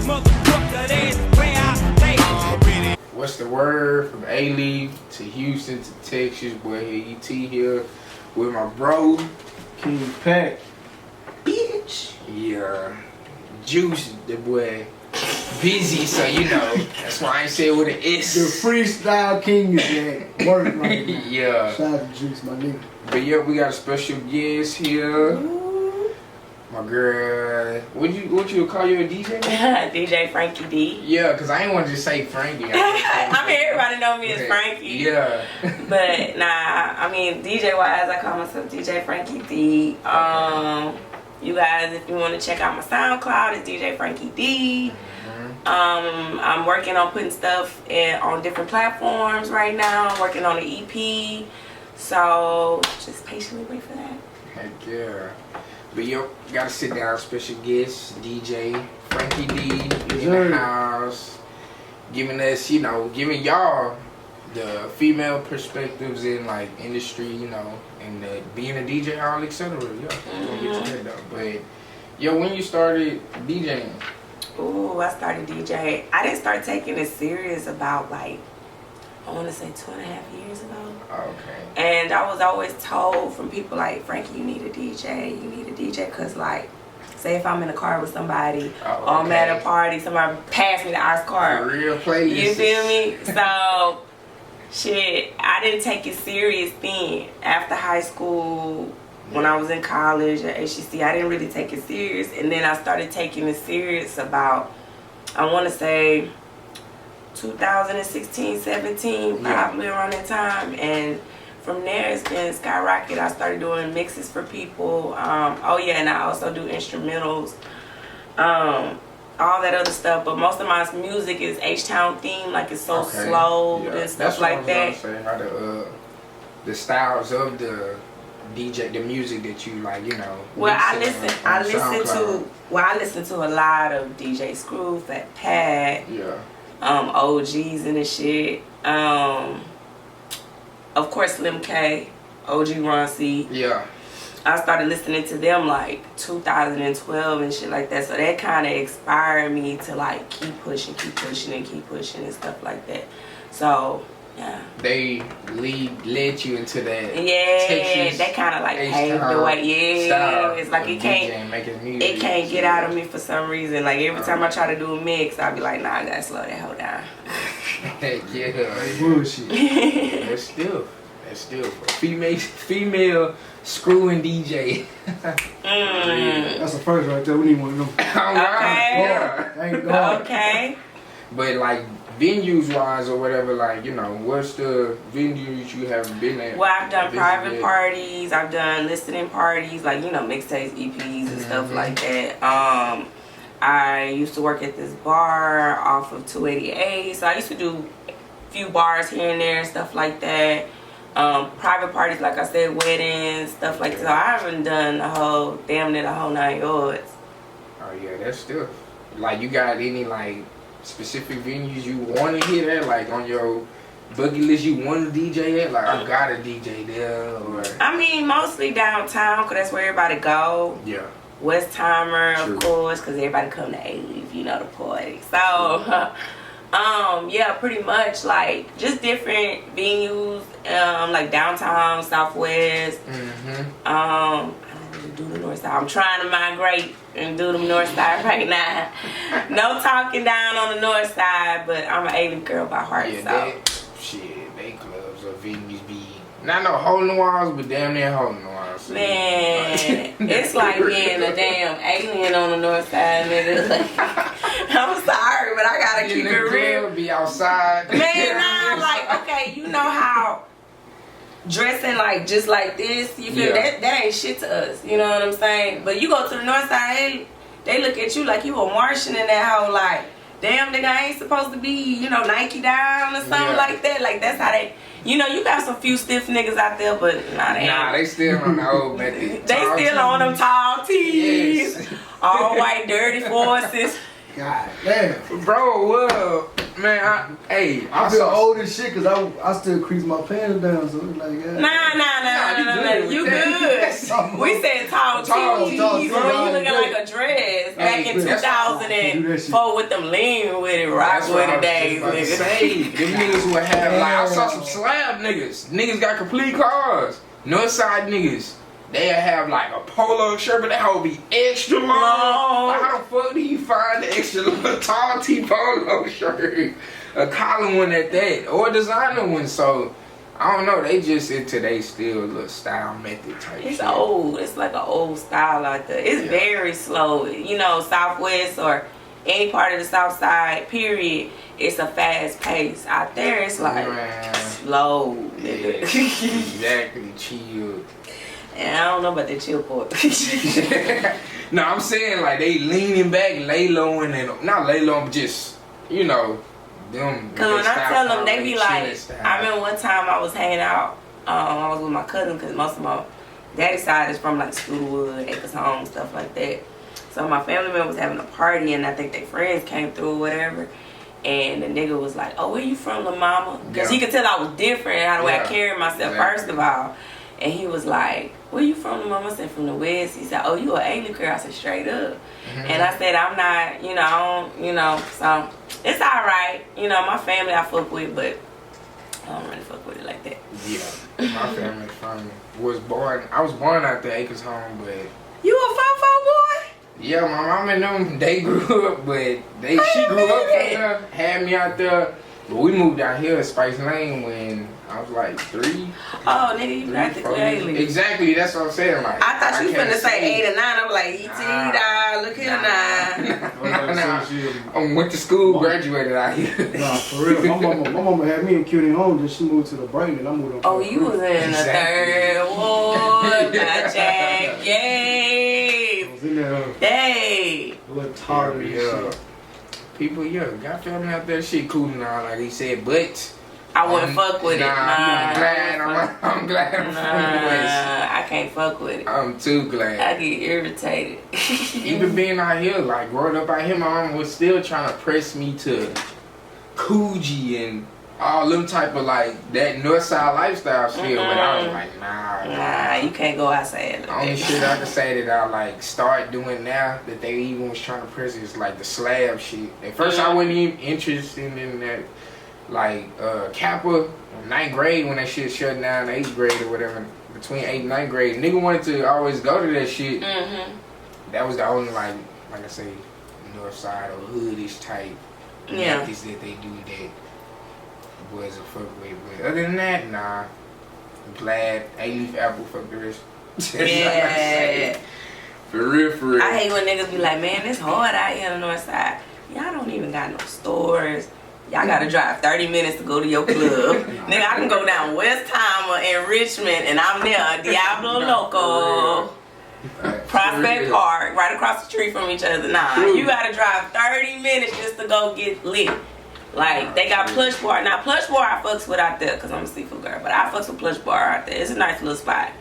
motherfucker, that's where I stay. What's the word from Alief to Houston to Texas? Boy, here ET here with my bro KINGGPATT. Bitch. Yeah. Juice, the boy. Busy, so you know. That's why I ain't say with an S. The freestyle king is at work right now. Yeah. Shout out to Juice, my nigga. But yeah, we got a special guest here. Ooh. My girl. What you call you a DJ? DJ Frankie D. Yeah, because I ain't want to just say Frankie. I mean, everybody know me as Frankie. Yeah. But nah, I mean, DJ wise, I call myself DJ Frankie D. You guys, if you want to check out my SoundCloud, it's DJ Frankie D. I'm working on putting stuff on different platforms right now. I'm working on an EP. So just patiently wait for that. Heck yeah. But yo, gotta sit down, special guest, DJ Frankie D in the house. Giving us, you know, giving y'all the female perspectives in like industry, you know, and being a DJ, all etc. Yeah, we'll get to that though. But yo, when you started DJing? Ooh, I started DJing. I didn't start taking it serious about like, I want to say 2.5 years ago. Okay. And I was always told from people like, Frankie, you need a DJ. You need a DJ because like, say if I'm in a car with somebody or I'm at a party, somebody pass me the ice card. Real playlist. You feel me? So, shit, I didn't take it serious then. After high school, when I was in college at HCC, I didn't really take it serious. And then I started taking it serious about, I want to say, 2016, 17, probably around that time. And from there, it's been skyrocket. I started doing mixes for people. Oh yeah, and I also do instrumentals. All that other stuff. But most of my music is H-Town theme, like it's so slow and stuff like that. That's how the styles of the DJ, the music that you like, you know. Well, I listen to a lot of DJ Screw, PATT. Yeah. OGs and the shit. Of course, Slim K, OG Ron C. Yeah. I started listening to them like 2012 and shit like that. So that kind of inspired me to like keep pushing and stuff like that. So, yeah. They led you into that. Yeah, Texas they kind of like paved the way. Yeah, it's like it can't get out of me for some reason. Like every time I try to do a mix, I'll be like, nah, I gotta slow that hoe down. Heck yeah, bullshit. That's still female screwing DJ. That's the first right there. We need one of them. Okay. Yeah. Thank God. Okay. But like venues wise or whatever, like, you know, what's the venues you have been at? Well, I've done private parties, I've done listening parties, like, you know, mixtapes, EPs and stuff like that. I used to work at this bar off of 288, so I used to do a few bars here and there and stuff like that. Private parties, like I said, weddings, stuff like that. So I haven't done damn near the whole 9 yards. Oh yeah, that's still, like, you got any like specific venues you want to hit at, like on your bucket list you want to DJ at? Like, I got a DJ there, or? I mean, mostly downtown, because that's where everybody go. Yeah. West Timer, of course, because everybody come to Alief, you know, the party. So, yeah, pretty much, like, just different venues, like downtown, Southwest. I don't really do the North Side. I'm trying to migrate and do the North Side right now. No talking down on the North Side, but I'm an Alief girl by heart, yeah, so. They clubs or venues be, not no hole in the walls, but damn near hole in the walls. So. Man, it's like being a damn alien on the North Side, nigga. I'm sorry, but I gotta keep it real. Be outside. Man, nah, like, okay, you know how dressing like just like this, you feel that ain't shit to us, you know what I'm saying? But you go to the North Side, they look at you like you a Martian in that whole, like, damn nigga, I ain't supposed to be, you know, Nike down or something like that. Like, that's how they, you know, you got some few stiff niggas out there, but they still on the old method. They still on them tall tees, all white dirty forces. God damn. Bro, well, man, I feel old as shit because I still crease my pants down, so it's like, yeah. Nah, you good. We said tall tees when you looking like a dress back in 2004 with them lean with it, rock with it days, nigga. Them niggas would have, like, I saw some slab niggas. Niggas got complete cars. Northside niggas. They'll have like a polo shirt, but that hoe be extra long. Like, how the fuck do you find the extra long tall T polo shirt? A collar one at that, or a designer one. So I don't know. They just into they still little style method type. It's shit. old. It's like an old style out there. It's very slow. You know, Southwest or any part of the South Side. Period. It's a fast pace. Out there, it's like slow. Yeah, exactly. Chill. And I don't know about the chill part. No, I'm saying like they leaning back, lay low, and not lay low, but just, you know, them. Cause when I tell them, they be like, I remember one time I was hanging out, I was with my cousin, cause most of my daddy's side is from like Schoolwood, Acres Home, stuff like that. So my family member was having a party, and I think their friends came through or whatever. And the nigga was like, "Oh, where you from, La Mama?" Cause he could tell I was different, how the way I carried myself, first of all. And he was like, "Where you from, Mama?" I said, "From the West." He said, "Oh, you an Alief girl?" I said, "Straight up." And I said, "I'm not, you know, I don't, you know, so it's all right. You know, my family I fuck with, but I don't really fuck with it like that." Yeah, my family I was born out there, Acres Home, but you a fofo boy? yeah, my mom and them, they grew up, but she grew up there, had me out there. But we moved out here at Spice Lane when I was like 3. Oh, nigga, you practically Alief. Exactly, that's what I'm saying. Like, I thought you was finna say 8 or 9. I'm like, ET, look here, 9. I went to school, graduated out here. Nah, for real. My mama had me in CUNY home, then she moved to the Brighton, and I moved up. Oh, you was in the 3rd ward, Jack. Yay. I was in there. Hey. A little taller and shit. People, got family out there, shit cool and all, like he said, but I wouldn't fuck with it. I'm glad I'm from the West. I can't fuck with it. I'm too glad. I get irritated. Even being out here, like growing up out here, my mom was still trying to press me to Coogee and all them type of like that Northside lifestyle shit, but I was like, nah, you can't go outside. The only shit I can say that I like start doing now that they even was trying to press is like the slab shit. At first I wasn't even interested in that, like Kappa, 9th grade when that shit shut down, 8th grade or whatever, between 8th and 9th grade, nigga wanted to always go to that shit. That was the only like I say, Northside or hoodish type methods that they do that boys are fuck with. But other than that, nah. I'm glad Alief Apple fucked the rest. Yeah. For real. I hate when niggas be like, man, it's hard out here on the north side. Y'all don't even got no stores. Y'all gotta drive 30 minutes to go to your club. Nigga, I can go down West Timer in Richmond and I'm there, Diablo Loco. Prospect Park, right across the street from each other. Nah, you gotta drive 30 minutes just to go get lit. Like, they got Plush Bar. Now, Plush Bar I fucks with out there because I'm a seafood girl. But I fucks with Plush Bar out there. It's a nice little spot.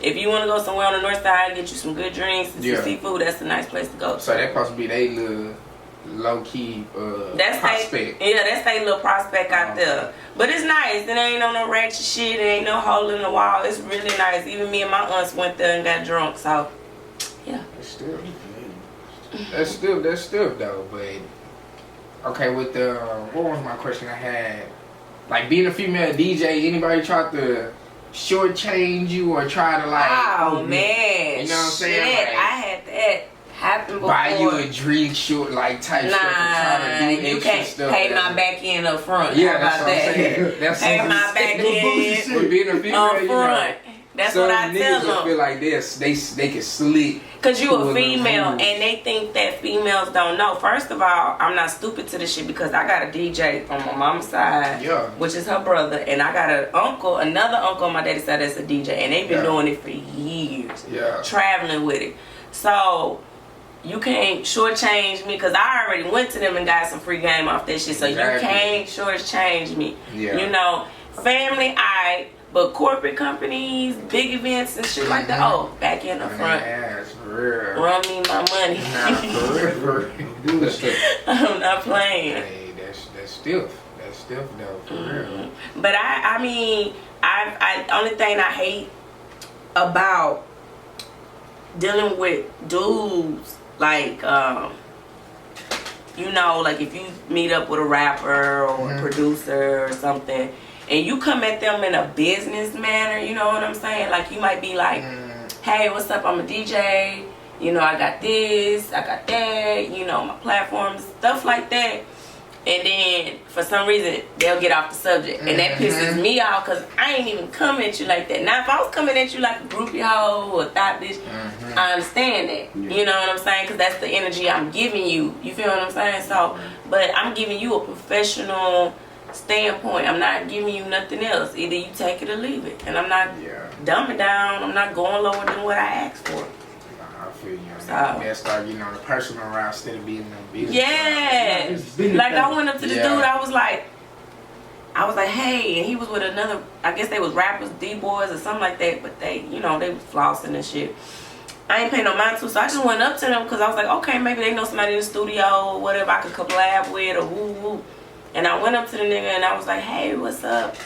If you want to go somewhere on the north side, get you some good drinks and some seafood, that's a nice place to go. So that supposed to be they little low-key prospect. That's they little prospect out there. But it's nice. It ain't no ratchet shit. It ain't no hole in the wall. It's really nice. Even me and my aunts went there and got drunk. So, yeah. That's still though, but... Okay, with the, what was my question I had? Like, being a female DJ, anybody try to shortchange you or try to like... Oh, man. You know what I'm saying? Shit, like, I had that happen before. Buy you a drink short, like, type stuff and try to do you extra can't stuff. pay my back end up front. Yeah, How that's about what that? I'm saying. That's pay my back end with being a female, up front. That's what I tell them. Niggas feel like they can slick. Cause you a female and they think that females don't know. First of all, I'm not stupid to this shit because I got a DJ on my mom's side, which is her brother, and I got another uncle on my daddy's side that's a DJ, and they've been doing it for years, traveling with it. So you can't shortchange me because I already went to them and got some free game off that shit. So you can't shortchange me. You know, family, but corporate companies, big events and shit like that, back in the front. Yeah, for real. Run me my money. Nah, for real. Do it. I'm not playing. Hey, that's stiff. That's stiff though, for real. But I mean, I only thing I hate about dealing with dudes, like, you know, like if you meet up with a rapper or a producer or something, and you come at them in a business manner, you know what I'm saying? Like you might be like, hey, what's up? I'm a DJ. You know, I got this, I got that, you know, my platforms, stuff like that. And then, for some reason, they'll get off the subject. And that pisses me off because I ain't even coming at you like that. Now, if I was coming at you like a groupie hoe or a thought bitch, I understand that. You know what I'm saying? Because that's the energy I'm giving you. You feel what I'm saying? So, but I'm giving you a professional standpoint. I'm not giving you nothing else. Either you take it or leave it. And I'm not dumbing down. I'm not going lower than what I asked for. I feel you. They'll start getting on the personal route instead of being in the business. Yeah. Like I went up to this dude, I was like, hey, and he was with another, I guess they was rappers, D-boys or something like that, but they, you know, they was flossing and shit. I ain't paying no mind to, so I just went up to them because I was like, okay, maybe they know somebody in the studio or whatever I could collab with or woo-woo. And I went up to the nigga and I was like, hey, what's up?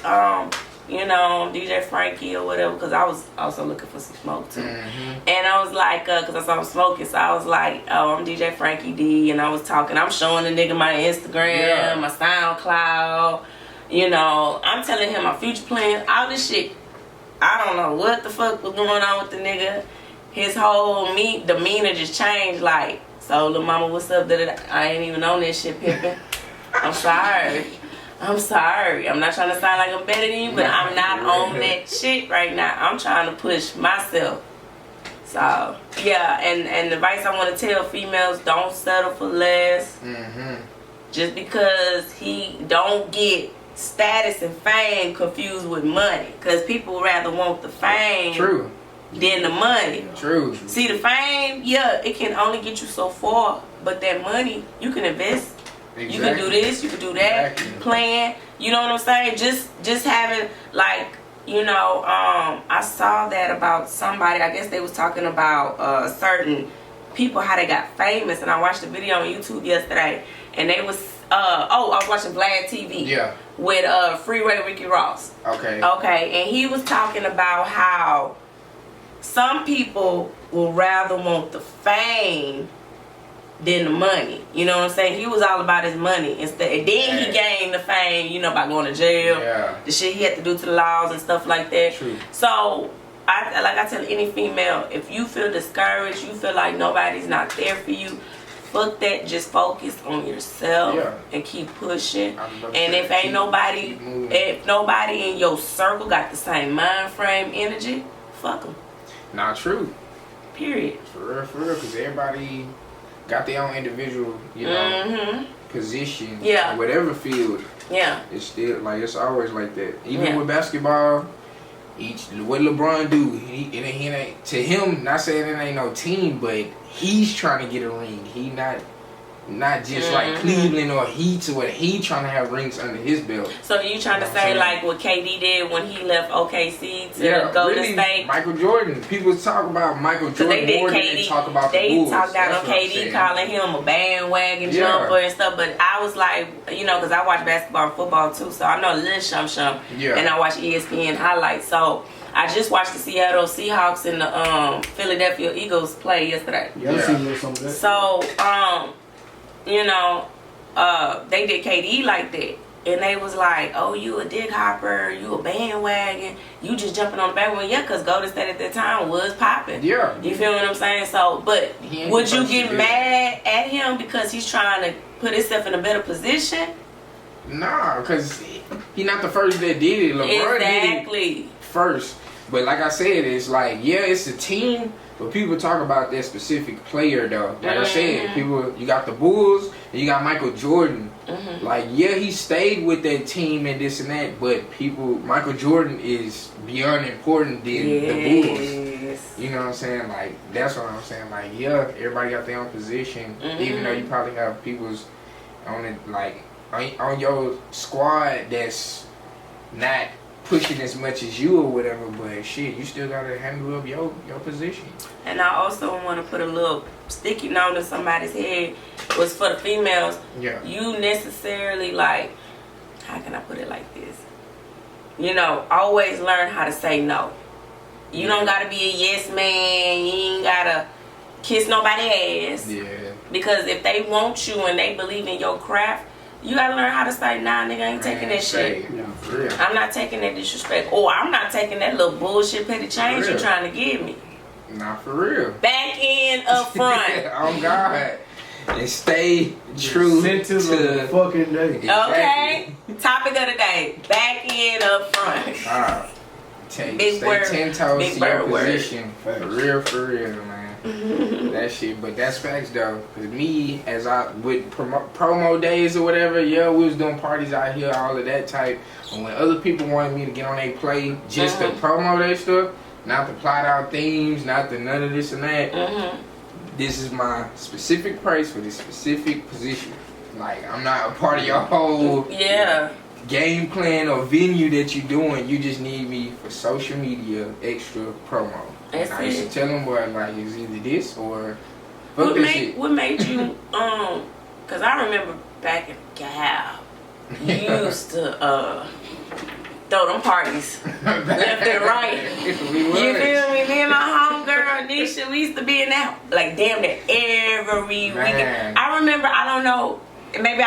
You know, DJ Frankie or whatever, because I was also looking for some smoke too. And I was like, because I saw him smoking, so I was like, oh, I'm DJ Frankie D, and I was talking, I'm showing the nigga my Instagram, my SoundCloud, you know, I'm telling him my future plans, all this shit. I don't know what the fuck was going on with the nigga. His whole demeanor just changed, like, so little mama, what's up? I ain't even on this shit, pimpin'. I'm sorry. I'm sorry. I'm not trying to sound like I'm better than you, but I'm not on that shit right now. I'm trying to push myself. So, yeah, and the advice I want to tell females, don't settle for less. Just because he don't get status and fame confused with money. Because people rather want the fame than the money. See, the fame, it can only get you so far, but that money, you can invest. You can do this, you can do that, plan, you know what I'm saying? Just having, like, you know, I saw that about somebody, I guess they was talking about certain people, how they got famous, and I watched a video on YouTube yesterday, and they was, I was watching Vlad TV with Freeway Ricky Ross. Okay, and he was talking about how some people will rather want the fame than the money. You know what I'm saying? He was all about his money instead. And then he gained the fame, you know, by going to jail. The shit he had to do to the laws and stuff like that. So, I tell any female, if you feel discouraged, you feel like nobody's not there for you, fuck that. Just focus on yourself and keep pushing. And if ain't nobody, if nobody in your circle got the same mind frame, energy, fuck them. Not true. Period. For real, because everybody got their own individual, you know, position, in whatever field. It's still like, it's always like that. Even with basketball, what LeBron do, he ain't, to him, not saying it ain't no team, but he's trying to get a ring. He not just like Cleveland or Heat, or what, he trying to have rings under his belt. So you trying to say like what KD did when he left OKC to Golden State? Michael Jordan. People talk about Michael Jordan more than they talk about the Bulls. They talked down on KD, calling him a bandwagon jumper and stuff. But I was like, you know, because I watch basketball and football too, so I know a little shum. And I watch ESPN highlights. So I just watched the Seattle Seahawks and the Philadelphia Eagles play yesterday. I seen a little some of that. So you know, they did KD like that. And they was like, oh, you a dig hopper, you a bandwagon, you just jumping on the bandwagon. Yeah, because Golden State at that time was popping. You feel what I'm saying? So, but would you get mad at him because he's trying to put himself in a better position? Nah, because he not the first that did it. LeBron did it first. But like I said, it's like, it's a team. But people talk about that specific player though. Like I said, people, you got the Bulls and you got Michael Jordan. Like, he stayed with that team and this and that, but Michael Jordan is beyond important than the Bulls. You know what I'm saying? Like, that's what I'm saying. Like, everybody got their own position. Even though you probably have people's on it, like on your squad that's not pushing as much as you or whatever, but shit, you still gotta handle up your position. And I also want to put a little sticky note in somebody's head. Was for the females. Yeah. You necessarily like, how can I put it like this? You know, always learn how to say no. You don't gotta be a yes man. You ain't gotta kiss nobody's ass. Yeah. Because if they want you and they believe in your craft, you gotta learn how to say, nah, nigga, I ain't taking that shit. Yeah, for real. I'm not taking that disrespect. Or I'm not taking that little bullshit petty change you're trying to give me. Not for real. Back in, up front. Oh God. And stay true to the fucking day. Exactly. Okay. Topic of the day. Back in, up front. Big stay word. 10 toes Big to your word. position. For real, man. That shit, but that's facts though. Cause me, as I with promo days or whatever, yeah, we was doing parties out here, all of that type. And when other people wanted me to get on their play just to promo their stuff, not to plot out themes, not to none of this and that. This is my specific price for this specific position. Like, I'm not a part of your whole game plan or venue that you're doing. You just need me for social media extra promo. And I used to tell them, boy, like, it's either this or fuck this shit. What made you, cause I remember back in Cal, you used to, throw them parties left and right. You feel me? Me and my homegirl Nisha, we used to be in that like damn near every weekend. I remember, I don't know, maybe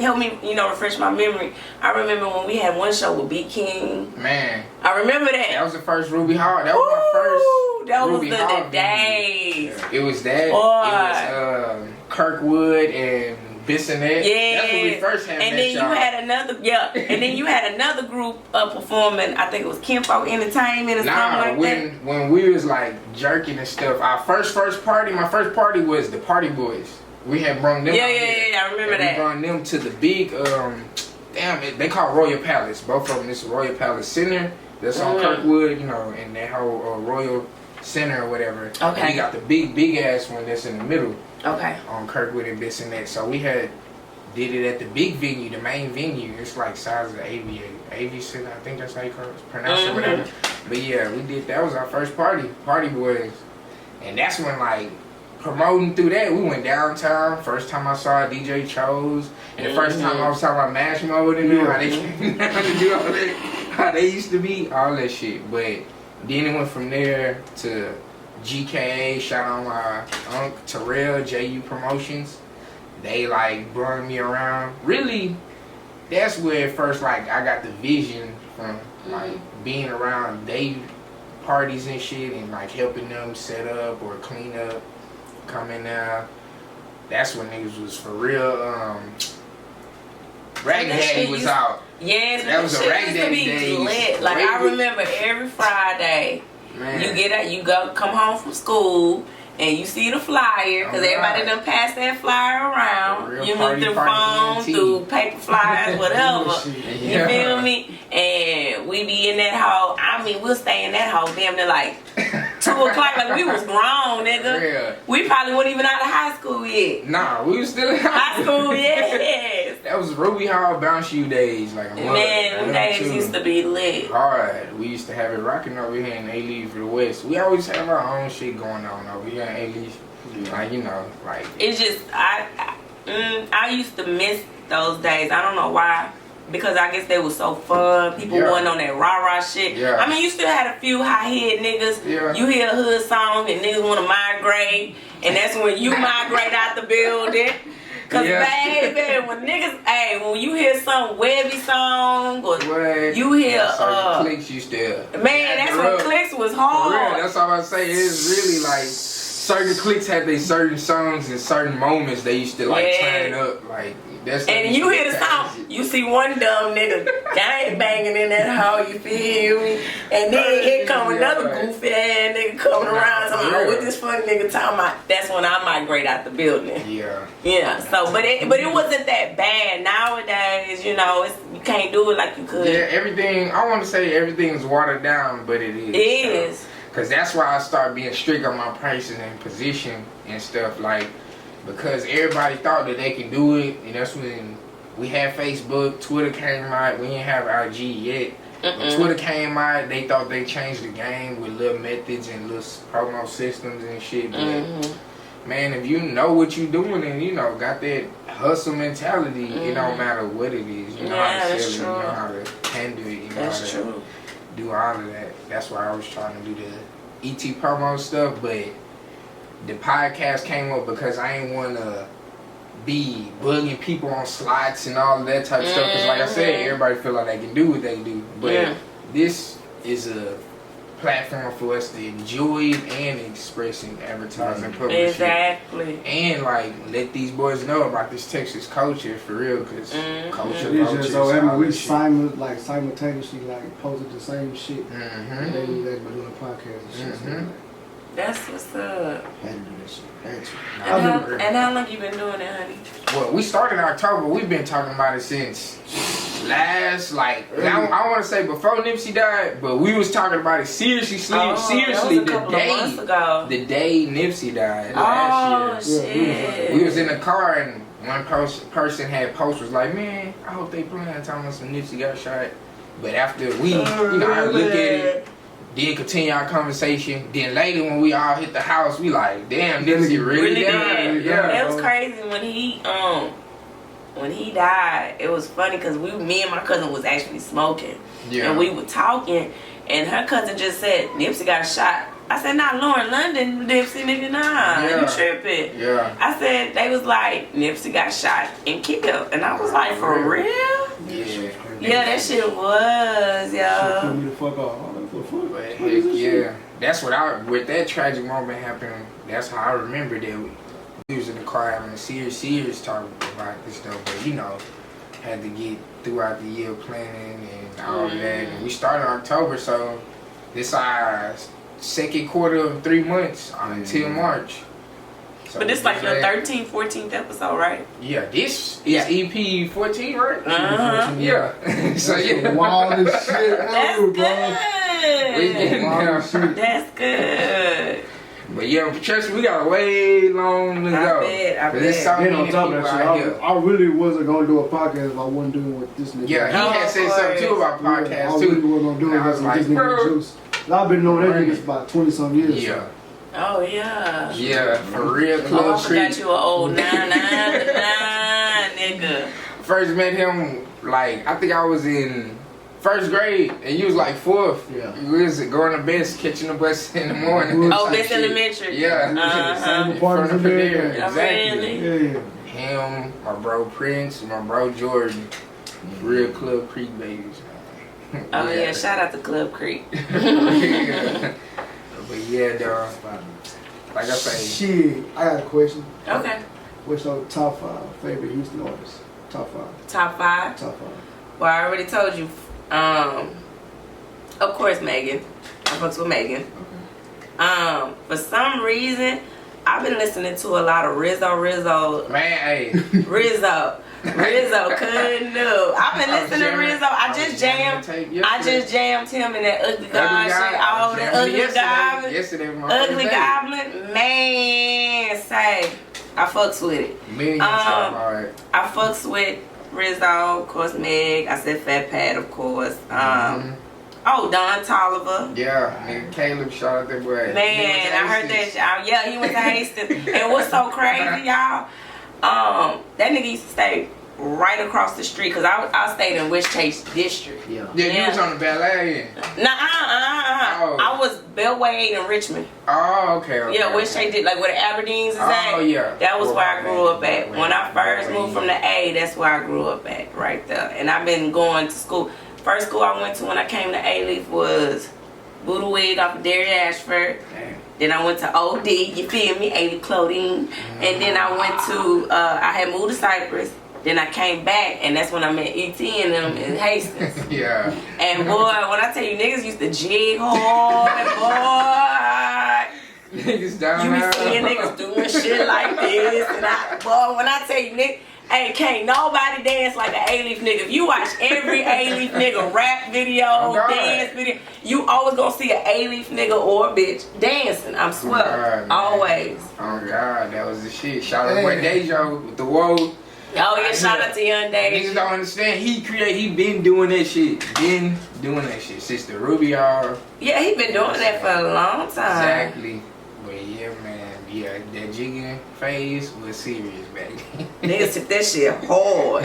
help me, refresh my memory. I remember when we had one show with B King. Man, I remember that. That was the first Ruby Hall. That was my first. That Ruby was Hall the days. It was that. Boy. It was Kirkwood and Bissonette. Yeah. That's when we first had. And then you had another, and then you had another group performing. I think it was Kinfo Entertainment or something like that. When we was like jerking and stuff, our first party, my first party was the Party Boys. We had brought them. Yeah, I remember that. We brought them to the big, they call it Royal Palace. Both of them. This Royal Palace Center. That's on Kirkwood, and that whole Royal Center or whatever. Okay. And we got the big ass one that's in the middle. Okay. On Kirkwood and Bissonette. So we did it at the big venue, the main venue. It's like size of AV Center. I think that's how you pronounce it, whatever. But yeah, we did. That was our first Party Boys, and that's when like promoting through that, we went downtown. First time I saw DJ Chose, and the first time I was talking about Mash Mode and how they came down to do all that, how they used to be, all that shit. But then it went from there to GKA, shout out my Unc Terrell, JU Promotions. They like brought me around. Really, that's where first like I got the vision from, like being around they parties and shit and like helping them set up or clean up, come in there. That's when niggas was for real. Rag Daddy was out. Yes, that was a Rag Daddy day. Lit. Like I remember every Friday. Man. You come home from school and you see the flyer because everybody done passed that flyer around. You move through phone, through paper flyers, whatever. You feel me? And we be in that hall. I mean, we'll stay in that hall damn near like 2 o'clock. Like we was grown, nigga. We probably weren't even out of high school yet. Nah, we was still in high school. Yes. That was Ruby Hall Bounce You days. Like man, them days used to be lit. Hard. We used to have it rocking over here in Alief for the West. We always have our own shit going on over here in Alief. Like like it's just I used to miss those days. I don't know why. Because I guess they was so fun. People wasn't on that rah-rah shit. Yeah. I mean, you still had a few high-head niggas. Yeah. You hear a hood song and niggas want to migrate. And that's when you migrate out the building. Because, baby, when you hear some Webby song or you hear... Clicks used to... Man, that's when Clicks was hard. For real, that's all I say. It's really like... Certain cliques had their certain songs and certain moments they used to like turn up like that's. And you hear the song, you see one dumb nigga gang banging in that hall, you feel me? And then here come another goofy ass nigga coming around talking about what this funny nigga talking about. That's when I migrate out the building. Yeah. Yeah. So, but it wasn't that bad. Nowadays, you can't do it like you could. Yeah, everything. I want to say everything's watered down, but it is. It is. Cause that's why I start being strict on my pricing and position and stuff like, because everybody thought that they can do it, and that's when we had Facebook, Twitter came out, we didn't have IG yet, When Twitter came out, they thought they changed the game with little methods and little promo systems and shit. But man, if you know what you're doing and you know got that hustle mentality, it don't matter what it is. You know how to sell it, you know how to handle it, you know how to do all of that. That's why I was trying to do the ET promo stuff, but the podcast came up because I ain't want to be bugging people on slots and all of that type of stuff. Because like I said, everybody feel like they can do what they do. But this is a platform for us to enjoy and express and advertise and publish Exactly. and like let these boys know about this Texas culture for real, because culture. We simultaneously like posted the same shit. And they were doing a podcast and shit. So that's what's up. had to do that shit. And how long you been doing it, honey? Well, we started in October. We've been talking about it since last, I want to say before Nipsey died, but we was talking about it seriously the day Nipsey died last year. Shit. We was in the car and one person had posters like, man, I hope they playing talking about some Nipsey got shot. But after we, I look at it, then continue our conversation. Then later when we all hit the house, we like, damn, Nipsey really died. Yeah. It was crazy when he died. It was funny because me and my cousin was actually smoking, and we were talking, and her cousin just said Nipsey got shot. I said, nah, Lauren London, Nipsey, nigga, nah, you tripping. Yeah. I said, they was like, Nipsey got shot and killed, and I was like, for real? Yeah. Yeah, that shit was, yo. Me the fuck off. But heck, that's with that tragic moment happening, that's how I remember that we was in the car having a serious talk about this stuff, but you know, had to get throughout the year planning and all that. And we started in October, so this our second quarter of 3 months until March. So but this like your 13th, 14th episode, right? Yeah, this is EP 14, right? Yeah. So yeah. Wildest shit ever, That's We getting there. That's good. But yeah, trust me, we got a way long to go. I bet. There's so many people out here. I really wasn't gonna do a podcast if I wasn't doing what this nigga. Yeah, he had said something too about podcasts too. I really wasn't gonna do it. I was like, this nigga Juice. I've been knowing that nigga for about 20-some years. Yeah. So. Oh yeah. Yeah, for real. I forgot you an old 999 nigga. First met him I think I was in first grade and you was like fourth. Yeah. We was going to bus, catching the bus in the morning. Best elementary. Yeah. Same apartment there. Exactly. Really? Yeah. Him, my bro Prince, my bro Jordan. Real Club Creek babies. Oh yeah, shout out to Club Creek. But yeah, dog. Like I say. Shit, I got a question. Okay. What's your top 5 favorite Houston artists? Top 5. Top 5? Top 5. Well, I already told you. Of course, Megan. I fucks with Megan. Okay. For some reason, I've been listening to a lot of Rizzo. Man, hey. Rizzo couldn't do. I've been listening to Rizzo. I just jammed him in that Ugly God shit. All that Ugly Goblin. Ugly Goblin. Man, say. I fucks with it. I fucks with Rizzo, of course, Meg. I said Fat Pat, of course. Oh, Don Tolliver. Yeah, nigga Caleb, shout out that boy. Man, I heard that. Yeah, he went to Hastings. And what's so crazy, y'all? That nigga used to stay right across the street because I stayed in West Chase District. Yeah, you was on the ballet. I was Bellway in Richmond. Oh, okay. Yeah, West Chase did like where the Aberdeen's is at. Oh, yeah. That was where I grew up at. When I first moved from the A, that's where I grew up at, right there. And I've been going to school. First school I went to when I came to Alief was Buddha Wig off of Derry Ashford. Damn. Then I went to OD, you feel me, Alief Clothing. And then I went to, I had moved to Cypress. Then I came back, and that's when I met ET and them in Hastings. Yeah. And boy, when I tell you, niggas used to jig hard, boy. Niggas down you there. be seeing niggas doing shit like this. And boy, when I tell you, niggas, hey, can't nobody dance like an Alief nigga. If you watch every Alief nigga rap video, dance video, you always gonna see an Alief nigga or a bitch dancing. I'm swear. Always. Oh God, that was the shit. Shout out to Dejo with the woe. Oh yeah, shout out to Young Dave. Niggas don't understand. He been doing that shit. Been doing that shit since the Rubio. Yeah, he been doing that for a long time. Exactly. But yeah, man. Yeah, that jigging phase was serious back then. Niggas took that shit hard.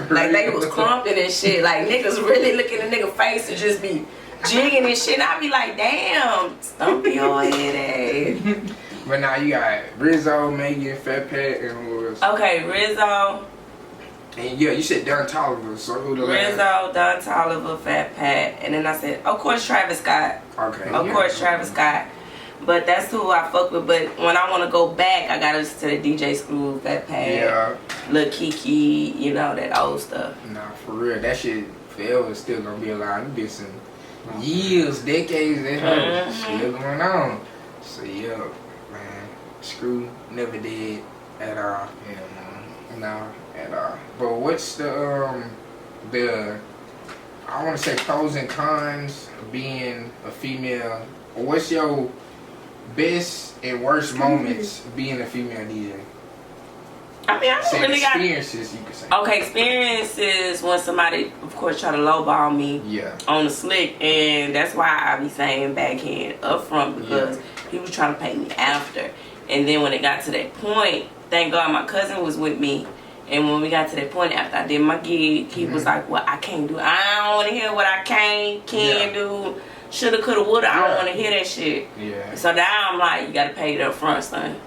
Like they was crumping and shit. Like niggas really looking at nigga face and just be jigging and shit. And I be like, damn, stump your head ass. But now you got Rizzo, Megan, Fat Pat, and who else? Okay, Rizzo. And yeah, you said Don Toliver, so who the last? Rizzo, Don Toliver, Fat Pat, and then I said, of course, Travis Scott. Okay. Of course, Travis Scott. But that's who I fuck with. But when I want to go back, I gotta listen to the DJ Screw, Fat Pat, Lil Kiki, you know, that old stuff. Nah, for real, that shit forever is still gonna be alive. It's been some years, decades, that still going on. So yeah, man, Screw never did at all. Yeah, man, no, at all. But what's the I want to say pros and cons of being a female, or what's your best and worst moments being a female DJ? I mean, I don't really got experiences, you could say. Okay, experiences when somebody, of course, try to lowball me on the slick, and that's why I be saying backhand up front, because he was trying to pay me after. And then when it got to that point, thank God my cousin was with me. And when we got to that point after I did my gig, he was like, well, I can't do it. I don't want to hear what I can do. Shoulda, coulda, woulda. I don't want to hear that shit. Yeah. So now I'm like, you got to pay it up front, son.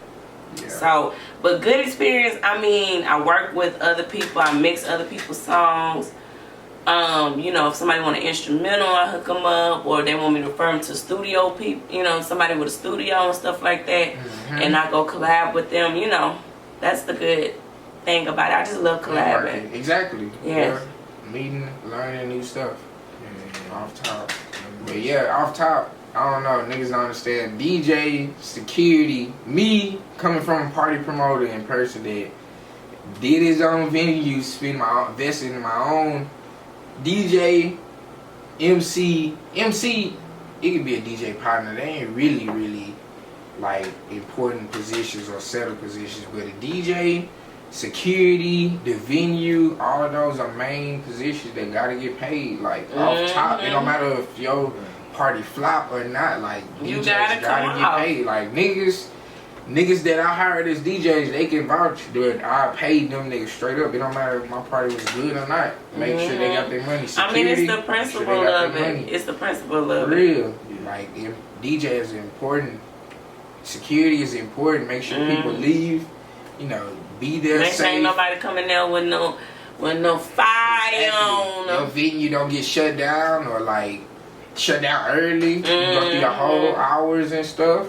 Yeah. So, but good experience. I mean, I work with other people. I mix other people's songs. You know, if somebody want an instrumental, I hook them up, or they want me to refer them to studio people. You know, somebody with a studio and stuff like that, and I go collab with them. You know, that's the good thing about it. I just love collabing. Exactly. Yeah. Meeting, learning new stuff. Off top. But yeah, off top, I don't know, niggas don't understand. DJ, security, me coming from a party promoter in person that did his own venue, invested in my own DJ, MC, it could be a DJ partner. They ain't really like important positions or settled positions, but a DJ, security, the venue, all of those are main positions that gotta get paid. Like off top, it don't matter if your party flop or not. Like You DJs gotta gotta get paid. Like niggas that I hired as DJs, they can vouch that I paid them niggas straight up. It don't matter if my party was good or not. Make sure they got their money. Security, I mean, it's the principle of it. It's the principle of it. Real. Like if DJ is important, security is important. Make sure people leave. You know, be there. Make sure ain't nobody coming there with no fire on. Your venue don't get shut down or like shut down early. You go through your whole hours and stuff.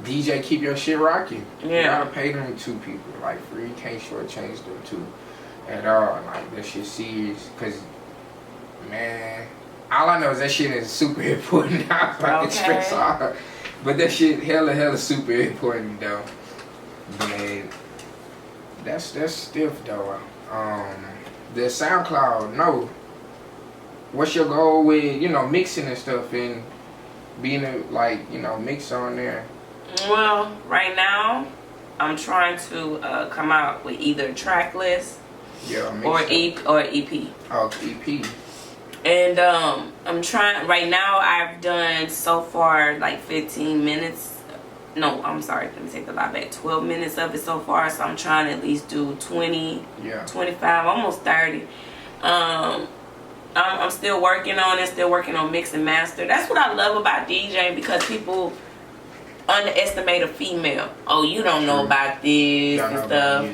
DJ, keep your shit rocking. You gotta pay them two people. Like free, you can't shortchange them two at all. Like that shit serious. Cause man, all I know is that shit is super important. I like express all, but that shit hella super important though. But that's stiff though. The SoundCloud, no. What's your goal with, you know, mixing and stuff and being a, like, you know, mix on there? Well, right now I'm trying to come out with either track list or EP. Oh, EP. And I'm trying right now. I've done so far like 15 minutes. No, I'm sorry. Let me take the lie back. 12 minutes of it so far. So I'm trying to at least do 20, 25, almost 30. I'm still working on it. Still working on mix and master. That's what I love about DJing, because people underestimate a female. Oh, you don't know about this and stuff.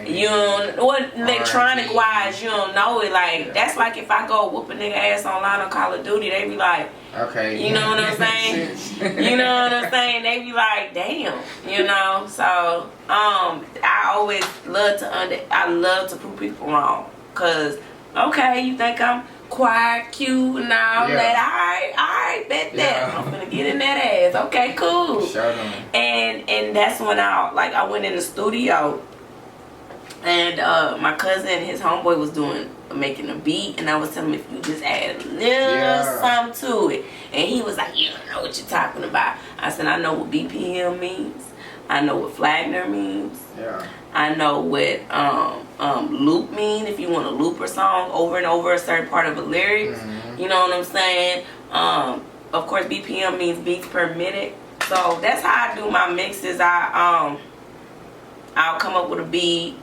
You don't, what electronic wise, you don't know it. Like that's like if I go whoop a nigga ass online on Call of Duty, they be like, okay, you know what I'm saying? You know what I'm saying? They be like, damn, you know. So I always love to prove people wrong, cause okay, you think I'm quiet, cute, and all that. I bet that I'm gonna get in that ass. Okay, cool. And that's when I went in the studio, and my cousin, his homeboy, was making a beat, and I was telling him, if you just add a little something to it, and he was like, you don't know what you're talking about. I said, I know what BPM means. I know what Flagner means. Yeah. I know what loop mean, if you want to loop a song over and over a certain part of a lyric. You know what I'm saying? Of course, BPM means beats per minute. So that's how I do my mixes. I'll come up with a beat.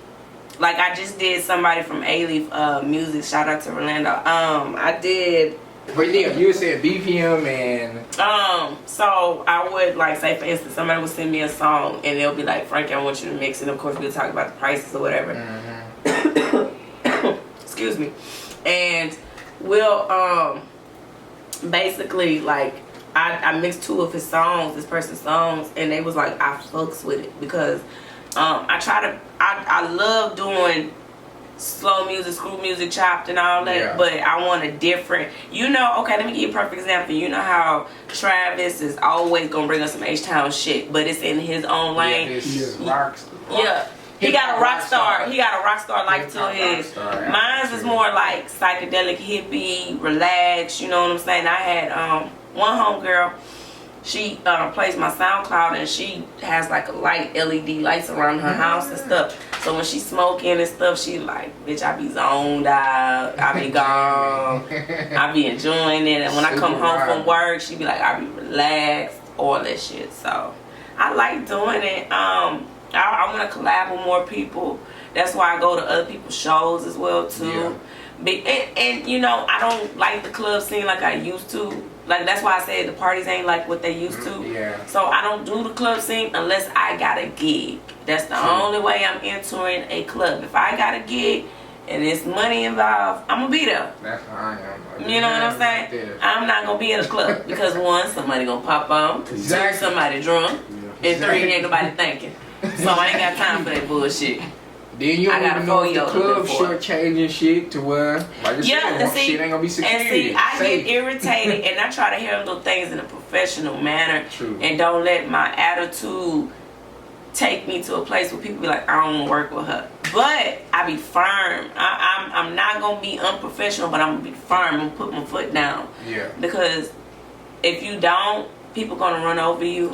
Like I just did somebody from Alief music. Shout out to Orlando. I did. But yeah, you said BPM and so I would like say for instance somebody would send me a song and they'll be like, Frankie, I want you to mix it. Of course we'll talk about the prices or whatever. Excuse me. And we'll basically like I mixed 2 of his songs, this person's songs, and they was like, I fucks with it because I love doing slow music, screw music, chopped and all that, but I want a different, okay, let me give you a perfect example. You know how Travis is always gonna bring us some H-Town shit, but it's in his own lane. Yeah. He got a rock star. He got a rock star like to his. Mine's is more like psychedelic, hippie, relaxed. You know what I'm saying? I had one homegirl. She plays my SoundCloud and she has like a light LED lights around her house and stuff. So when she's smoking and stuff, she like, bitch, I be zoned out. I be gone. I be enjoying it. And when I come home from work, she be like, I be relaxed, all that shit. So I like doing it. I want to collab with more people. That's why I go to other people's shows as well too. And I don't like the club scene like I used to. Like that's why I said the parties ain't like what they used to. So I don't do the club scene unless I got a gig. That's the only way I'm entering a club. If I got a gig and there's money involved, I'm gonna be there. That's how I am. You know what I'm saying? I'm not gonna be at a club because 1, somebody gonna pop on. 2, somebody drunk. And 3, ain't nobody thinking. So I ain't got time for that bullshit. Then you don't even know if the club shortchanging shit to where, like you said, shit ain't gonna be security. And see, I get irritated and I try to handle things in a professional manner. And don't let my attitude take me to a place where people be like, I don't want to work with her. But I be firm. I'm not gonna be unprofessional, but I'm gonna be firm. I'm gonna put my foot down. Because if you don't, people gonna run over you.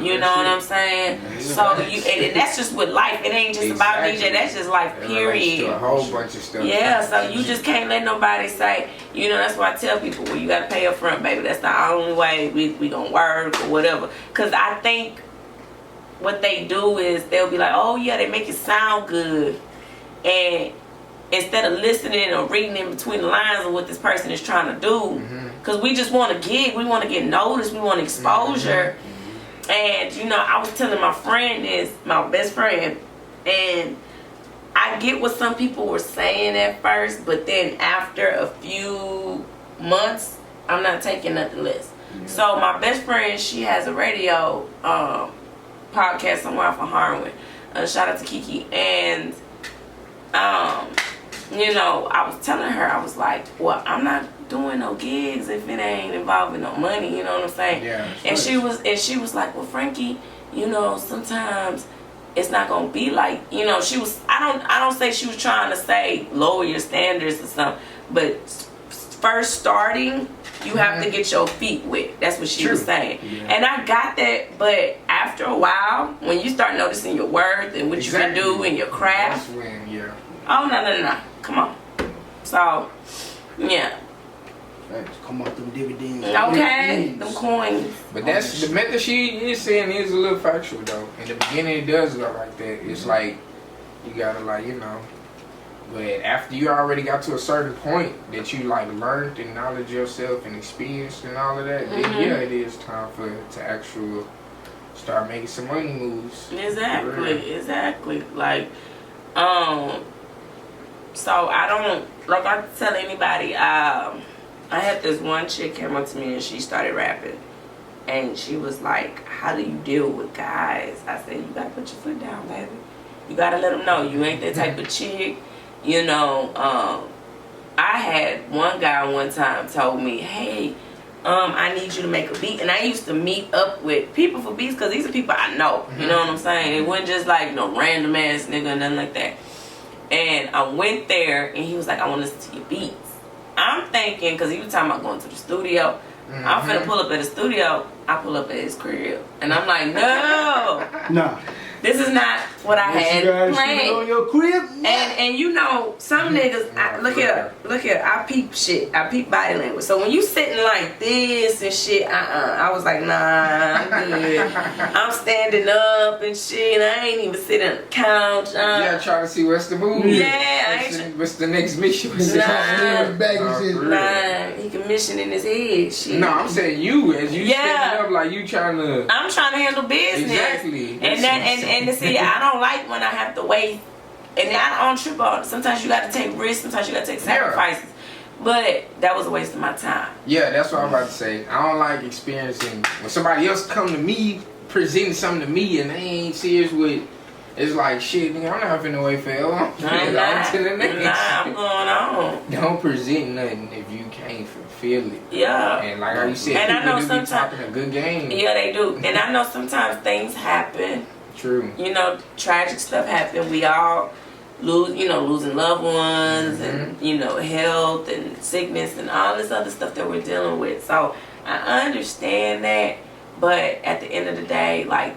You know what I'm saying? So and that's just with life. It ain't just about DJ. That's just life, period. A whole bunch of stuff. So you just can't let nobody say. That's why I tell people, well, you gotta pay up front, baby. That's the only way we gonna work or whatever. Cause I think what they do is they'll be like, oh yeah, they make it sound good, and instead of listening or reading in between the lines of what this person is trying to do, because we just want a gig, we want to get noticed, we want exposure. And I was telling my friend this, my best friend, and I get what some people were saying at first, but then after a few months, I'm not taking nothing less. So my best friend, she has a radio podcast somewhere off of Harwin. Shout out to Kiki. And I was telling her, I was like, well, I'm not doing no gigs if it ain't involving no money, you know what I'm saying? And she was like, well, Frankie, sometimes it's not gonna be like, she was, I don't say she was trying to say lower your standards or something, but first starting, you have to get your feet wet. That's what she was saying. And I got that, but after a while, when you start noticing your worth and what you can do in your craft, that's when, oh no, come on. So come out them dividends. Okay, them coins. But that's the method she is saying is a little factual though. In the beginning, it does look like that. It's like you gotta but after you already got to a certain point that you learned and knowledge yourself and experienced and all of that, then it is time to actually start making some money moves. Exactly. So I don't I tell anybody. I had this one chick came up to me and she started rapping, and she was like, "How do you deal with guys?" I said, "You gotta put your foot down, baby. You gotta let them know you ain't that type of chick." I had one guy one time told me, "Hey, I need you to make a beat," and I used to meet up with people for beats because these are people I know. You know what I'm saying? It wasn't just like no random ass nigga or nothing like that. And I went there and he was like, "I want to listen to your beats." I'm thinking, because he was talking about going to the studio, I'm finna pull up at the studio. I pull up at his crib, and I'm like, no, Nah. this is not what I had planned. On your crib? And you know, some niggas, look here, I peep shit. I peep body language. So when you sitting like this and shit, I was like, nah, I'm good. I'm standing up and shit. I ain't even sitting on the couch. Yeah, trying to see what's the move. Yeah, what's the next mission? Nah, he can mission in his head. Shit. No, I'm saying you, as you standing up, like you trying to. I'm trying to handle business. Exactly. And to see, I don't like when I have to wait. And I don't trip on. Sometimes you got to take risks. Sometimes you got to take sacrifices. Yeah. But that was a waste of my time. Yeah, that's what I'm about to say. I don't like experiencing when somebody else come to me presenting something to me and they ain't serious with. It's like shit, nigga. I'm not finna wait forever. I'm to the next. Nah, I'm going on. Don't present nothing if you can't fulfill it. Yeah. And like you said, and people I know do sometimes be talking a good game. Yeah, they do. And I know sometimes things happen. True. You know, tragic stuff happen. We all losing loved ones and, health and sickness and all this other stuff that we're dealing with. So I understand that. But at the end of the day, like,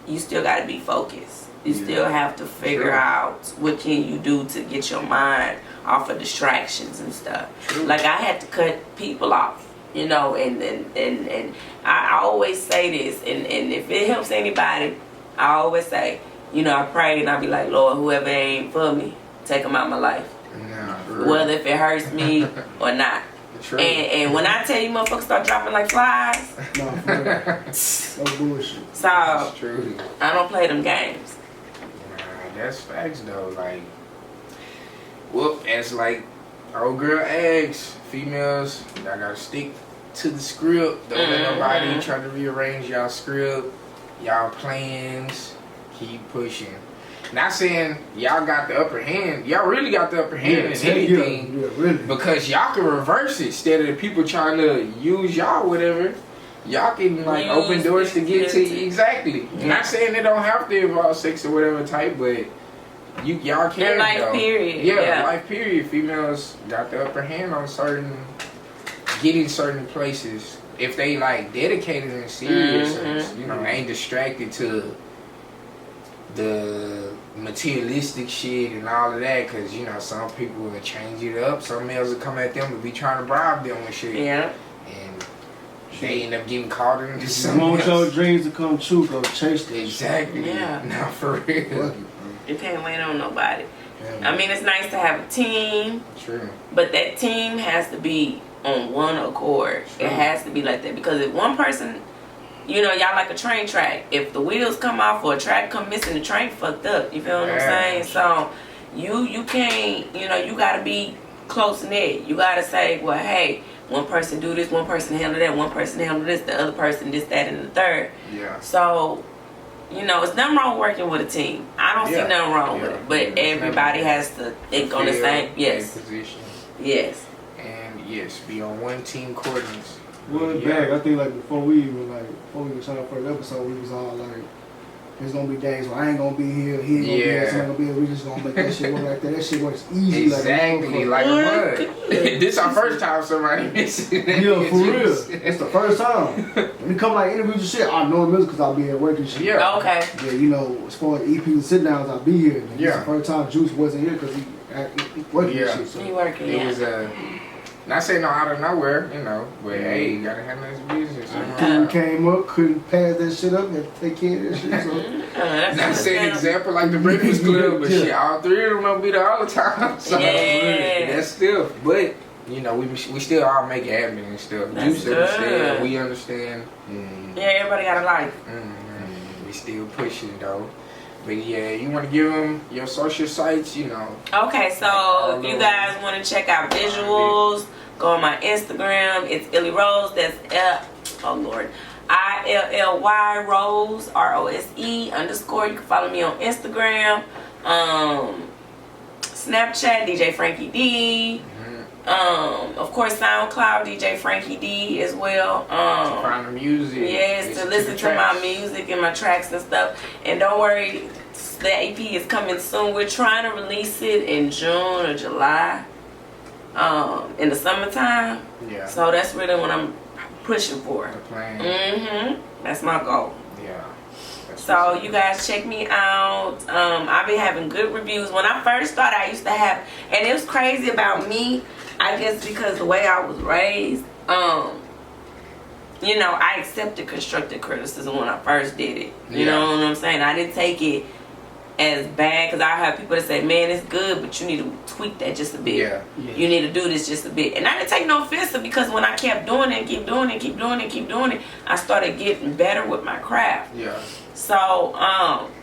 you still got to be focused. You still have to figure out what can you do to get your mind off of distractions and stuff. True. Like, I had to cut people off, and I always say this, and if it helps anybody, I always say, I pray and I be like, Lord, whoever ain't for me, take them out of my life. Nah, whether if it hurts me or not. True. And when I tell you motherfuckers start dropping like flies, no, for real. No bullshit. So that's true. I don't play them games. Nah, that's facts though. Like, as like old girl asks, females, y'all gotta stick to the script. Don't let nobody try to rearrange y'all script, y'all plans. Keep pushing. Not saying y'all got the upper hand. Y'all really got the upper hand in anything. Yeah, really. Because y'all can reverse it. Instead of the people trying to use y'all, whatever. Y'all can like open doors to get to you. Exactly. Yeah. Not saying it don't have to involve sex or whatever type, but y'all can. In life period. Yeah, life period. Females got the upper hand on getting certain places. If they like dedicated and serious, and, they ain't distracted to the materialistic shit and all of that, because some people will change it up. Some males will come at them and be trying to bribe them and shit. Yeah. And they end up getting caught into something. You want your dreams to come true, go chase them. Exactly. Yeah. Not for real. You can't wait on nobody. Yeah. I mean, it's nice to have a team. True. But that team has to be on one accord. True. It has to be like that, because if one person, y'all like a train track. If the wheels come off or a track come missing, the train fucked up. You feel what I'm saying? So you can't, you gotta be close knit. You gotta say, well, hey, one person do this, one person handle that, one person handle this, the other person this, that, and the third. Yeah. So, it's nothing wrong working with a team. I don't see nothing wrong with it. But everybody has to think on the same. Yes. Position. Yes. And yes, be on one team coordinates. Well, bag. I think before we even shot our first episode, we was all like, there's gonna be days where I ain't gonna be here, he ain't gonna be here, so I'm gonna be here. We just gonna make that shit work like that. That shit works easy. Exactly, like a mud. This our first time somebody missing. Yeah, for real. It's the first time. When it come like interviews and shit, I know music because I'll be at work and shit. Yeah. Okay. Yeah, as far as EPs and sit downs, I'll be here. And it's the first time Juice wasn't here because he working and shit. So. He working. It was not saying no out of nowhere, but hey, you gotta handle this business. Team came up, couldn't pass that shit up, had to take care of that shit. So. Not saying example like the Breakfast Club, but shit, all three of them don't be there all the time. So that's still, but we still all make it happen and stuff. That's you understand, we understand. Yeah, everybody got a life. We still pushing though. But yeah, you want to give them your social sites, Okay, so if you guys want to check out visuals, go on my Instagram. It's Illy Rose. That's ILLY Rose ROSE _. You can follow me on Instagram, Snapchat DJ Frankie D. Of course, SoundCloud DJ Frankie D as well. To find the music. Yes, to listen to my music and my tracks and stuff. And don't worry, the EP is coming soon. We're trying to release it in June or July, in the summertime. Yeah. So that's really when I'm pushing for. The plan. That's my goal. Yeah. So you guys check me out. I've been having good reviews. When I first started, I used to have, and it was crazy about me, I guess because the way I was raised, you know, I accepted constructive criticism when I first did it. You know what I'm saying? I didn't take it as bad, because I have people that say, man, it's good, but you need to tweak that just a bit. Yeah. You need to do this just a bit. And I didn't take no offense, because when I kept doing it, keep doing it, I started getting better with my craft. Yeah. So,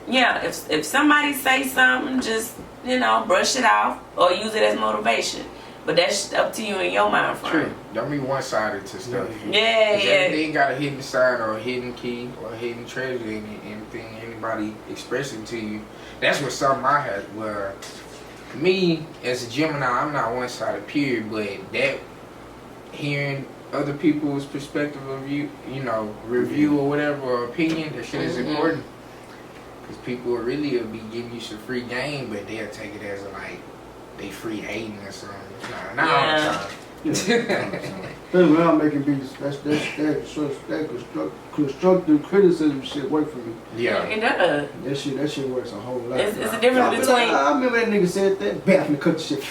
yeah, if somebody say something, just, you know, brush it off or use it as motivation. But that's up to you in your mind frame. True. Don't be one-sided to stuff. Yeah. Everything got a hidden side or a hidden key or a hidden treasure in it. Anything anybody expressing to you. That's what something I had. Where me as a Gemini, I'm not one-sided period, but that hearing other people's perspective of you, you know, review or whatever, or opinion, that shit is important. Because people will be giving you some free game, but they'll take it as like they free hating or something. Nah, all the time. That's when I'm making beats. That constructive criticism shit work for me. Yeah. It does. That shit works a whole lot. It's a difference between. I remember that nigga said that. Bad from the cut shit.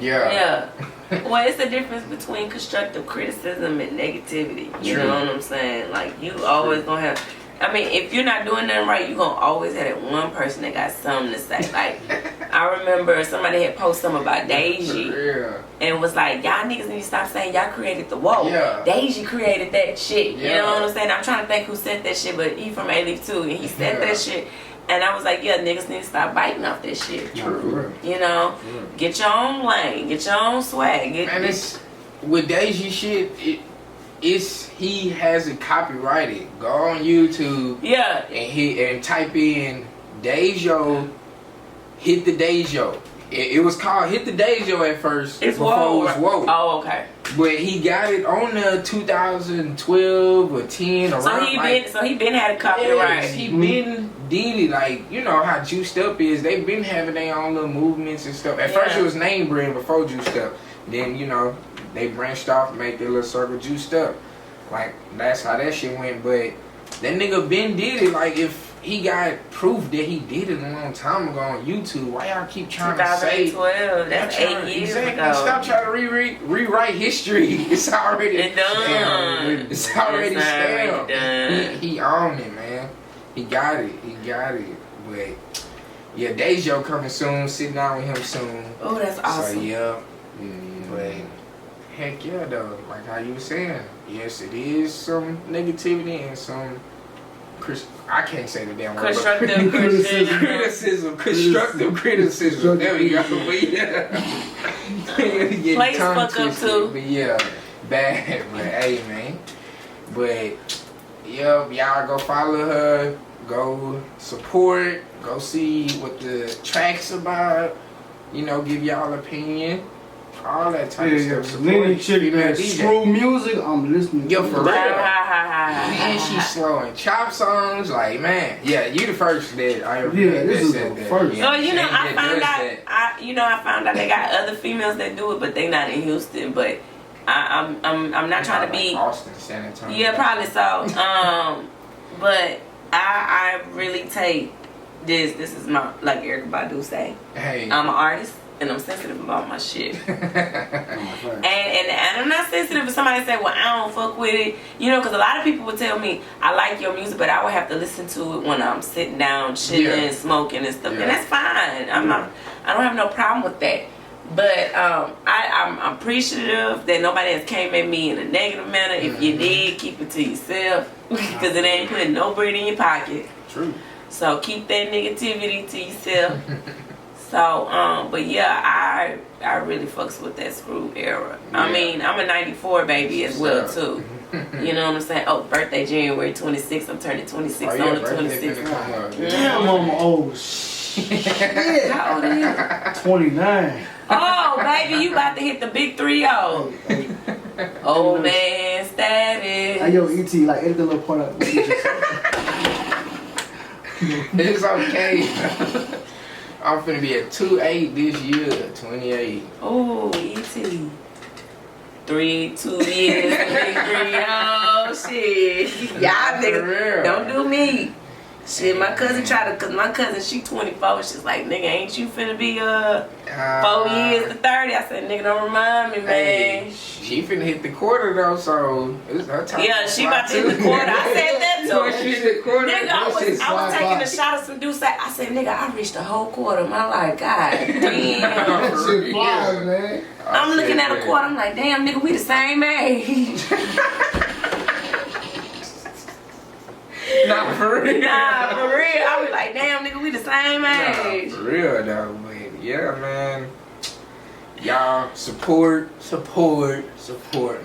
Yeah. Well, it's the difference between constructive criticism and negativity. You know what I'm saying? Like, you always gonna have. I mean, if you're not doing nothing right, you're gonna always have that one person that got something to say. Like, I remember somebody had posted something about Djing, and was like, y'all niggas need to stop saying y'all created the whoa. Yeah. Djing created that shit. Yeah. You know what I'm saying? I'm trying to think who said that shit, but he from Alief too, and he said that shit. And I was like, yeah, niggas need to stop biting off that shit. True. You know? Get your own lane, get your own swag. And it's with Djing shit, he has it copyrighted. Go on YouTube and type in Dejo, hit the Dejo. It was called Hit the Dejo at first. It's before Whoa. It was Whoa. Oh, okay. But he got it on the 2012 or 10 around. So he been had a copyright. Yes, he been did it, like, you know how Juiced Up is. They've been having their own little movements and stuff. At first it was name brand before Juiced Up. Then, you know, they branched off and made their little circle Juiced Up. Like, that's how that shit went. But that nigga Ben did it. Like, if he got proof that he did it a long time ago on YouTube, why y'all keep trying to say 2012, that's 8 years ago. Stop trying to rewrite history. It's already done. It's already stale. He owned it, man. He got it. But yeah, Dejo coming soon. Sitting down with him soon. Oh, that's awesome. So yeah, but heck yeah, though. Like how you were saying, yes, it is some negativity and some. I can't say the damn word. Constructive criticism. Constructive criticism. There we go. Place fuck up too. But yeah, bad. But hey, man. But yeah, y'all go follow her. Go support. Go see what the track's about. You know, give y'all opinion. All that type of stuff. Support. Chick, man, screw music. I'm listening. Yo, for real. And she's slow and chop songs. Like, man, yeah, you the first that I ever this is the first. So you know, I found out they got other females that do it, but they not in Houston. But I'm not trying to be Austin, San Antonio. Yeah, probably so. But I really take this. This is my, like Erykah Badu say. Hey, I'm an artist. And I'm sensitive about my shit. and I'm not sensitive if somebody say, well, I don't fuck with it. You know, because a lot of people would tell me, I like your music, but I would have to listen to it when I'm sitting down, chilling, smoking and stuff. And that's fine. I don't have no problem with that. But I'm appreciative that nobody has came at me in a negative manner. If you did, keep it to yourself. Because it ain't putting no bread in your pocket. True. So keep that negativity to yourself. So, but yeah, I really fucks with that screw era. Yeah. I mean, I'm a 94 baby as well, too. You know what I'm saying? Oh, birthday January 26th. I'm turning 26 on the 26th. Damn, I'm old shit. How old are you? 29. Oh, baby, you about to hit the big 3-0. Old man status. Hey, yo, ET, like, edit the little part out. It's okay. I'm finna be at 2'8" this year, 28. Oh, E.T. 2 years, 3. Oh shit. Y'all niggas don't do me. Shit, my cousin tried to, cause my cousin, she 24, she's like, nigga, ain't you finna be 4 years to 30? I said, nigga, don't remind me, man. Hey, she finna hit the quarter though, so it's her time. Yeah, she about to hit the quarter. I said that too. She hit the quarter. Nigga, I was taking a shot of some Douce. I said, nigga, I reached the whole quarter of my life. God damn. That shit flies, man. I'm looking at a quarter, I'm like, damn, nigga, we the same age. Nah, for real. Nah, for real. I was like, damn, nigga, we the same age. Nah, for real though, but yeah, man. Y'all support,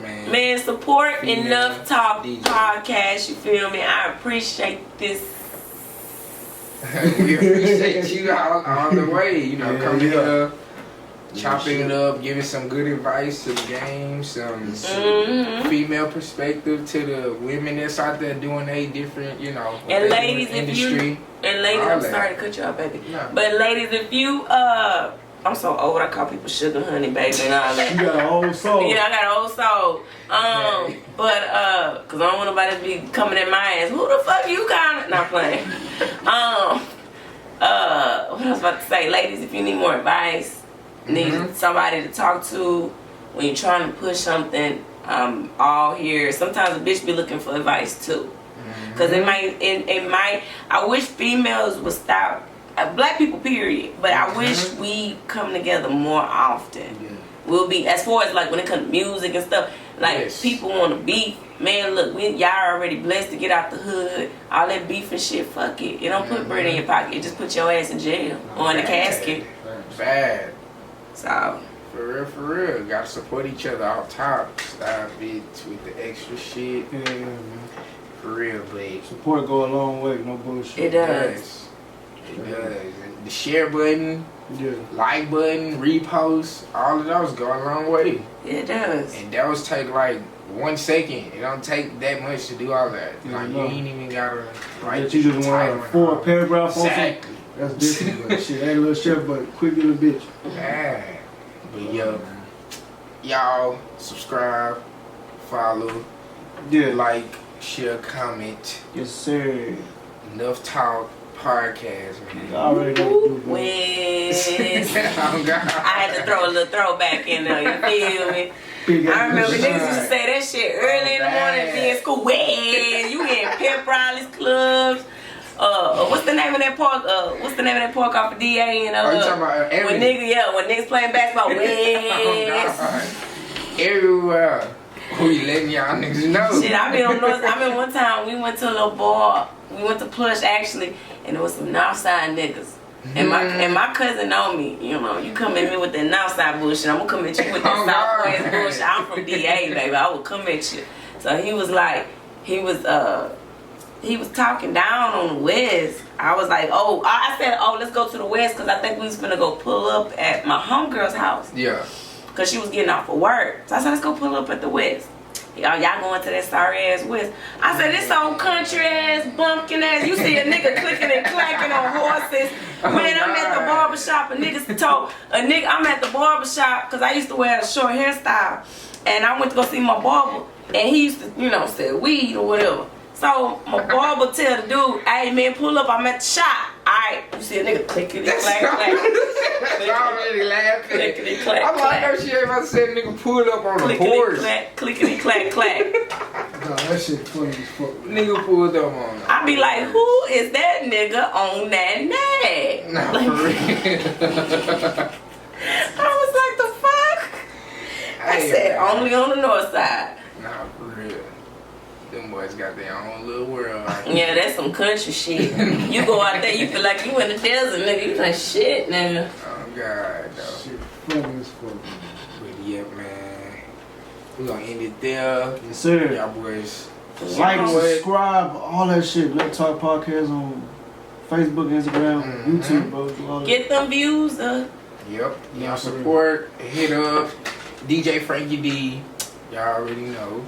man. Man, support Female Enough Talk DJ. Podcast, you feel me? I appreciate this. We appreciate you all the way, you know, coming here, chopping it up, giving some good advice to the game, some female perspective to the women that's out there doing a different, you know, And ladies, in the if industry. you, and ladies, I'm sorry to cut you off, baby. No. But ladies, if you, I'm so old, I call people sugar honey, baby, and all that. You got an old soul. Yeah, I got an old soul. But cause I don't want nobody to be coming at my ass. Who the fuck you calling? Not playing. What I was about to say, ladies, if you need more advice, need somebody to talk to when you're trying to push something, I'm all here. Sometimes a bitch be looking for advice too, cause it might. I wish females would stop. Black people, period. But I wish we come together more often. Yeah. We'll be, as far as like when it comes to music and stuff, like people want to beef. Man, look, y'all already blessed to get out the hood. All that beef and shit, fuck it. It don't put bread in your pocket. It just put your ass in jail or in a casket. Bad. So. For real. Gotta support each other off top. Stop it with the extra shit. Yeah, man. For real, babe. Support go a long way, no bullshit. It does. It does. And the share button, Yeah. like button, repost, all of those go a long way. It does. And those take like 1 second. It don't take that much to do all that. Yeah, Like no. you ain't even gotta write But you just want title like and 4 all. paragraphs on something. Exactly. That's different. But shit, ain't a little shit, but quick little bitch. Yeah. But yo, y'all subscribe, follow, Yeah. like, share, comment. Yes, sir. Enough Talk Podcast, man. You already know what to do, man. Wes. Oh, God. I had to throw a little throwback in there, you feel me? Big I ass remember bitch. niggas used to say that shit early in the morning, be in school. Wes, you in pep rallies, clubs. What's the name of that park? What's the name of that park off of DA and Oh, you talking about when niggas playing basketball. Oh, Wes. God. Everywhere. Who you letting y'all niggas know? Shit, I mean one time we went to a little bar. We went to Plush actually, and there was some Northside niggas. And my cousin know me, you know. You come at me with that Northside bullshit, I'm gonna come at you with that Southwest bullshit. I'm from DA, baby. I would come at you. So he was like, he was talking down on the West. I was like, I said, let's go to the West because I think we was gonna go pull up at my homegirl's house. Yeah. Cause she was getting off of work. So I said, let's go pull up at the West. Y'all going to that sorry ass West. I said, this old country ass, bumpkin ass. You see a nigga clicking and clacking on horses. Man, I'm at the barbershop. I'm at the barbershop because I used to wear a short hairstyle. And I went to go see my barber. And he used to, sell weed or whatever. So my barber tell the dude, hey man, pull up, I'm at the shop. Alright, you see a nigga clicking and clack. That's already laughing. Clickety clack, I'm like, clack. no shit, if I said nigga pulled up on the horse. Clickety clack, clack. Nah, that shit funny as fuck. Nigga pulled up on her. I be like, who is that nigga on that nag? Nah, Like, for real. I was like, the fuck? I Hey, said, man. only on the north side. Nah, for real. Them boys got their own little world. Yeah, that's some country shit. You go out there, you feel like you in the desert, nigga. You like, shit, nigga. Oh, God, though. Shit funny as fuck. But yeah, man. We gonna end it there. Yes, sir. Y'all boys. Like, You know what? subscribe, all that shit. Let's Talk Podcast on Facebook, Instagram, YouTube, bro. Do all that. Get them views, Yep. Yeah, Y'all for real. support. Hit up DJ Frankie D. Y'all already know.